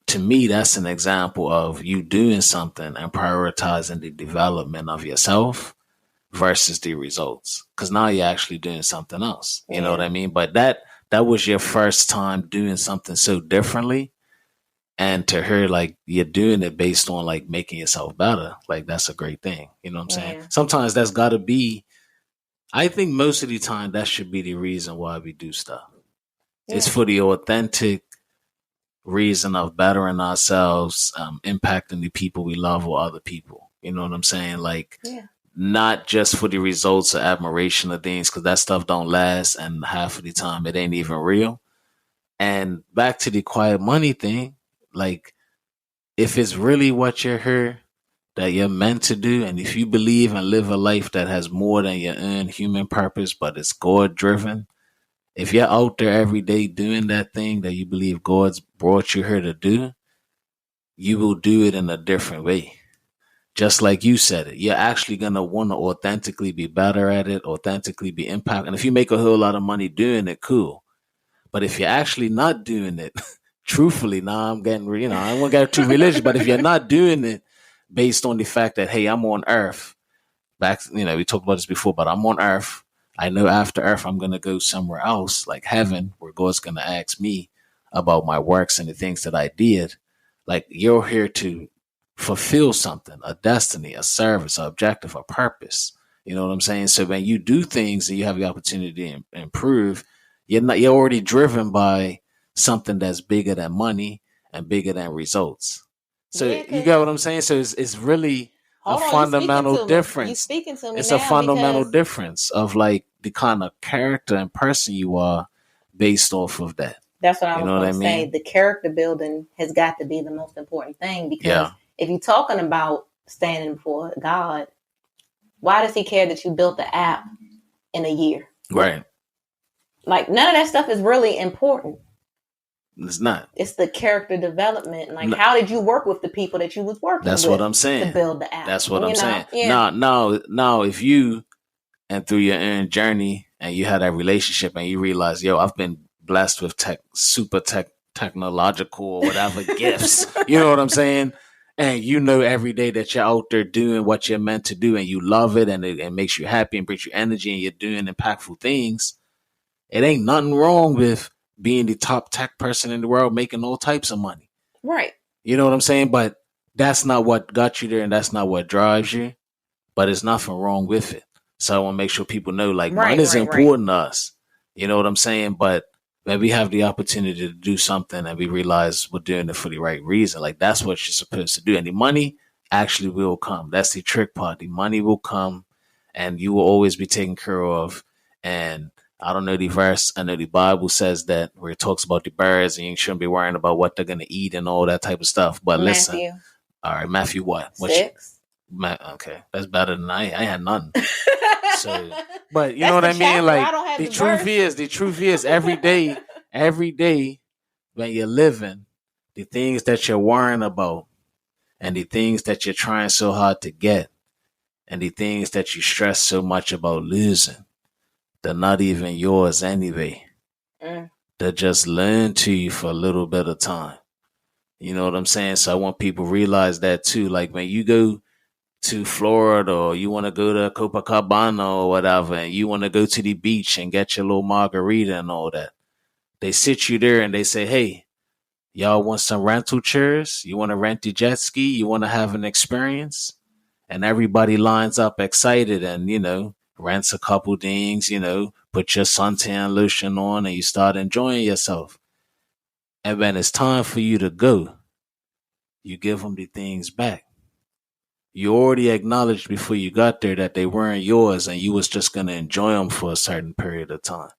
to me, that's an example of you doing something and prioritizing the development of yourself versus the results. Because now you're actually doing something else. You know what I mean? But that was your first time doing something so differently. And to her, like, you're doing it based on like making yourself better. Like, that's a great thing. You know what I'm saying? Sometimes that's got to be, I think most of the time that should be the reason why we do stuff. It's for the authentic reason of bettering ourselves, impacting the people we love or other people. You know what I'm saying? Like, not just for the results or admiration of things, because that stuff don't last, and half of the time it ain't even real. And back to the quiet money thing, like, if it's really what you're here that you're meant to do, and if you believe and live a life that has more than your own human purpose, but it's God driven, if you're out there every day doing that thing that you believe God's brought you here to do, you will do it in a different way. Just like you said it, you're actually going to want to authentically be better at it, authentically be impactful. And if you make a whole lot of money doing it, cool. But if you're actually not doing it, truthfully, now I'm getting, I don't want to get too religious, but if you're not doing it based on the fact that, hey, I'm on earth, we talked about this before, but I'm on earth. I know after earth, I'm going to go somewhere else, like heaven, where God's going to ask me about my works and the things that I did. Like, you're here to fulfill something, a destiny, a service, an objective, a purpose. You know what I'm saying? So when you do things and you have the opportunity to improve, you're already driven by something that's bigger than money and bigger than results. So you get what I'm saying? So it's really a fundamental difference. You're speaking to me. It's a fundamental difference of like the kind of character and person you are based off of that. That's what I was going to say. The character building has got to be the most important thing, because if you're talking about standing before God, why does he care that you built the app in a year? Right. Like, none of that stuff is really important. It's not. It's the character development. Like, how did you work with the people that you was working with? That's what I'm saying. To build the app. That's what I'm saying. Yeah. Now, if you, and through your own journey, and you had that relationship and you realize, I've been blessed with technological or whatever gifts. You know what I'm saying? And you know every day that you're out there doing what you're meant to do and you love it and it makes you happy and brings you energy and you're doing impactful things. It ain't nothing wrong with being the top tech person in the world making all types of money. Right. You know what I'm saying? But that's not what got you there and that's not what drives you. But there's nothing wrong with it. So I want to make sure people know, like, money is important to us. You know what I'm saying? But when we have the opportunity to do something and we realize we're doing it for the right reason, like, that's what you're supposed to do. And the money actually will come. That's the trick part. The money will come and you will always be taken care of. And I don't know the verse. I know the Bible says that where it talks about the birds and you shouldn't be worrying about what they're going to eat and all that type of stuff. But listen. All right, Matthew what? 6. Okay, that's better than I had nothing. So, but you know what I mean? Like, the truth is every day when you're living, the things that you're worrying about and the things that you're trying so hard to get and the things that you stress so much about losing, they're not even yours anyway. They're just learned to you for a little bit of time. You know what I'm saying? So I want people to realize that too. Like, when you go to Florida or you want to go to Copacabana or whatever and you want to go to the beach and get your little margarita and all that, they sit you there and they say, hey, y'all want some rental chairs? You want to rent the jet ski? You want to have an experience? And everybody lines up excited and, you know, rents a couple things, you know, put your suntan lotion on and you start enjoying yourself. And when it's time for you to go, you give them the things back. You already acknowledged before you got there that they weren't yours and you was just going to enjoy them for a certain period of time.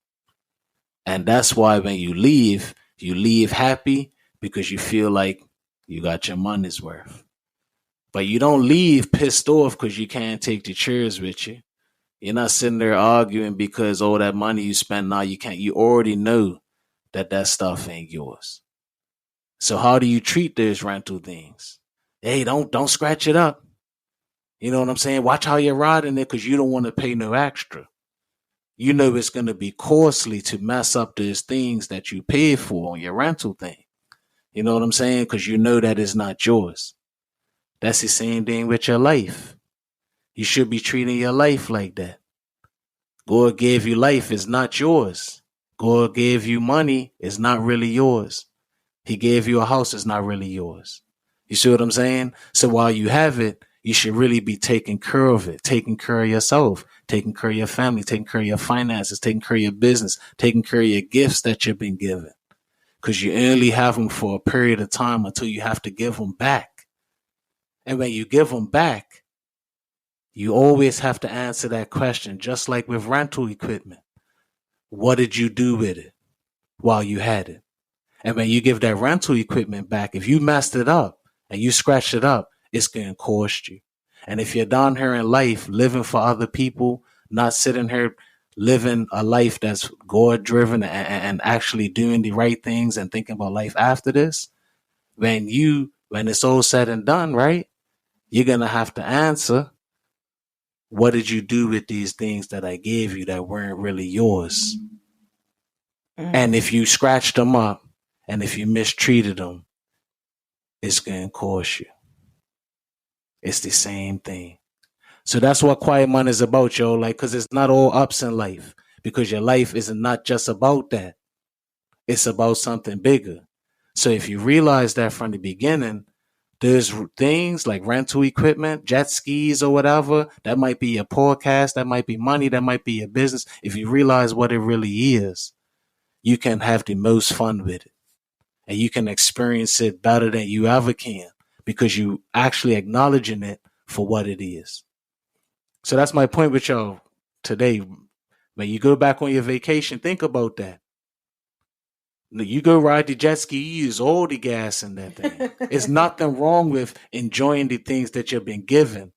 And that's why when you leave happy because you feel like you got your money's worth. But you don't leave pissed off because you can't take the chairs with you. You're not sitting there arguing because all that money you spent now you can't. You already know that stuff ain't yours. So how do you treat those rental things? Hey, don't scratch it up. You know what I'm saying? Watch how you're riding it because you don't want to pay no extra. You know it's going to be costly to mess up those things that you paid for on your rental thing. You know what I'm saying? Because you know that it's not yours. That's the same thing with your life. You should be treating your life like that. God gave you life. It's not yours. God gave you money. It's not really yours. He gave you a house. It's not really yours. You see what I'm saying? So while you have it, you should really be taking care of it, taking care of yourself, taking care of your family, taking care of your finances, taking care of your business, taking care of your gifts that you've been given. Because you only have them for a period of time until you have to give them back. And when you give them back, you always have to answer that question, just like with rental equipment. What did you do with it while you had it? And when you give that rental equipment back, if you messed it up and you scratched it up, it's going to cost you. And if you're down here in life living for other people, not sitting here living a life that's God driven and actually doing the right things and thinking about life after this, when it's all said and done, right, you're going to have to answer, what did you do with these things that I gave you that weren't really yours? And if you scratched them up and if you mistreated them, it's going to cost you. It's the same thing. So that's what quiet money is about, yo. Like, because it's not all ups in life. Because your life is not just about that. It's about something bigger. So if you realize that from the beginning, there's things like rental equipment, jet skis or whatever. That might be your podcast. That might be money. That might be your business. If you realize what it really is, you can have the most fun with it. And you can experience it better than you ever can. Because you actually acknowledging it for what it is. So that's my point with y'all today. When you go back on your vacation, think about that. You go ride the jet ski, you use all the gas in that thing. It's nothing wrong with enjoying the things that you've been given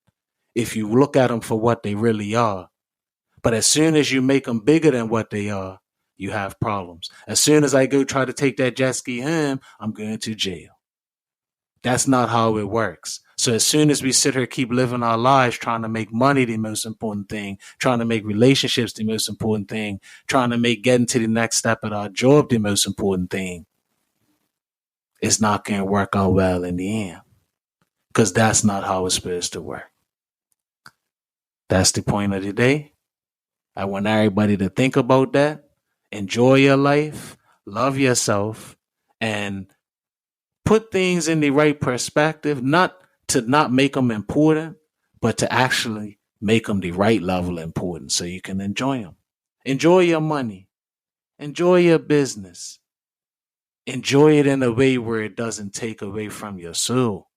if you look at them for what they really are. But as soon as you make them bigger than what they are, you have problems. As soon as I go try to take that jet ski home, I'm going to jail. That's not how it works. So as soon as we sit here, keep living our lives, trying to make money the most important thing, trying to make relationships the most important thing, trying to make getting to the next step at our job the most important thing, it's not going to work out well in the end. Because that's not how it's supposed to work. That's the point of the day. I want everybody to think about that. Enjoy your life, love yourself, and put things in the right perspective, not to not make them important, but to actually make them the right level important so you can enjoy them. Enjoy your money. Enjoy your business. Enjoy it in a way where it doesn't take away from your soul.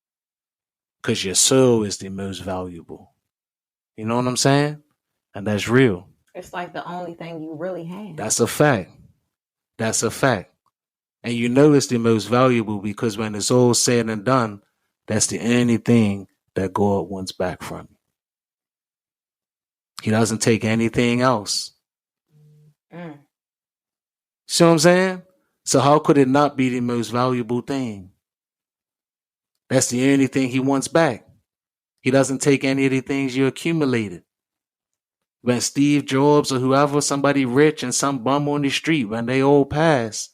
Because your soul is the most valuable. You know what I'm saying? And that's real. It's like the only thing you really have. That's a fact. That's a fact. And you know it's the most valuable because when it's all said and done, that's the only thing that God wants back from you. He doesn't take anything else. See what I'm saying? So how could it not be the most valuable thing? That's the only thing he wants back. He doesn't take any of the things you accumulated. When Steve Jobs or whoever, somebody rich and some bum on the street, when they all pass,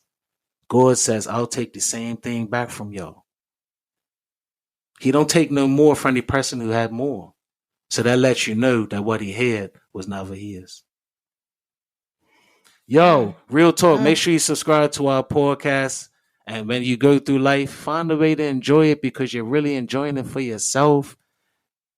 God says, I'll take the same thing back from y'all. He don't take no more from the person who had more. So that lets you know that what he had was never his. Yo, real talk. Make sure you subscribe to our podcast. And when you go through life, find a way to enjoy it because you're really enjoying it for yourself.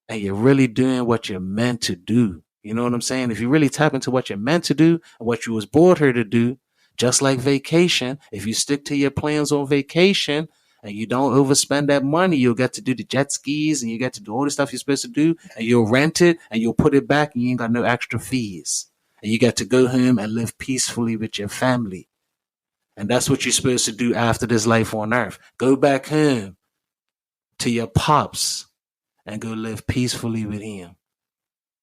And you're really doing what you're meant to do. You know what I'm saying? If you really tap into what you're meant to do and what you was born here to do, just like vacation, if you stick to your plans on vacation and you don't overspend that money, you'll get to do the jet skis and you get to do all the stuff you're supposed to do and you'll rent it and you'll put it back and you ain't got no extra fees. And you get to go home and live peacefully with your family. And that's what you're supposed to do after this life on earth. Go back home to your pops and go live peacefully with him.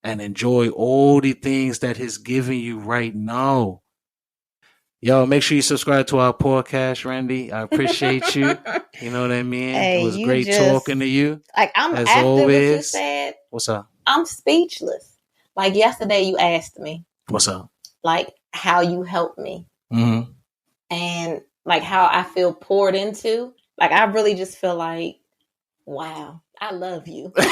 And enjoy all the things that he's giving you right now. Yo, make sure you subscribe to our podcast, Randy. I appreciate you. You know what I mean? Hey, it was great talking to you. Like, I'm as after always. What you said. What's up? I'm speechless. Like yesterday, you asked me. What's up? Like how you helped me. Mm-hmm. And like how I feel poured into. Like I really just feel like, wow, I love you. Like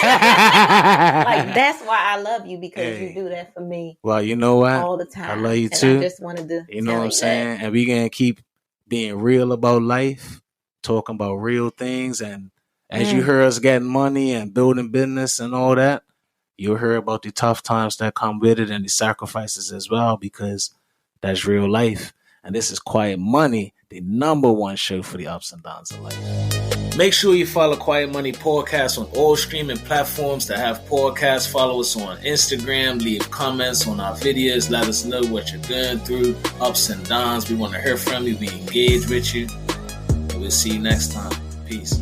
that's why I love you, because you do that for me. Well, you know what? All the time. I love you too. I just wanted to you know what I'm saying? And we're going to keep being real about life, talking about real things. And as you hear us getting money and building business and all that, you'll hear about the tough times that come with it and the sacrifices as well, because that's real life. And this is Quiet Money, the #1 show for the ups and downs of life. Make sure you follow Quiet Money Podcast on all streaming platforms that have podcasts. Follow us on Instagram. Leave comments on our videos. Let us know what you're going through, ups and downs. We want to hear from you. We engage with you. And we'll see you next time. Peace.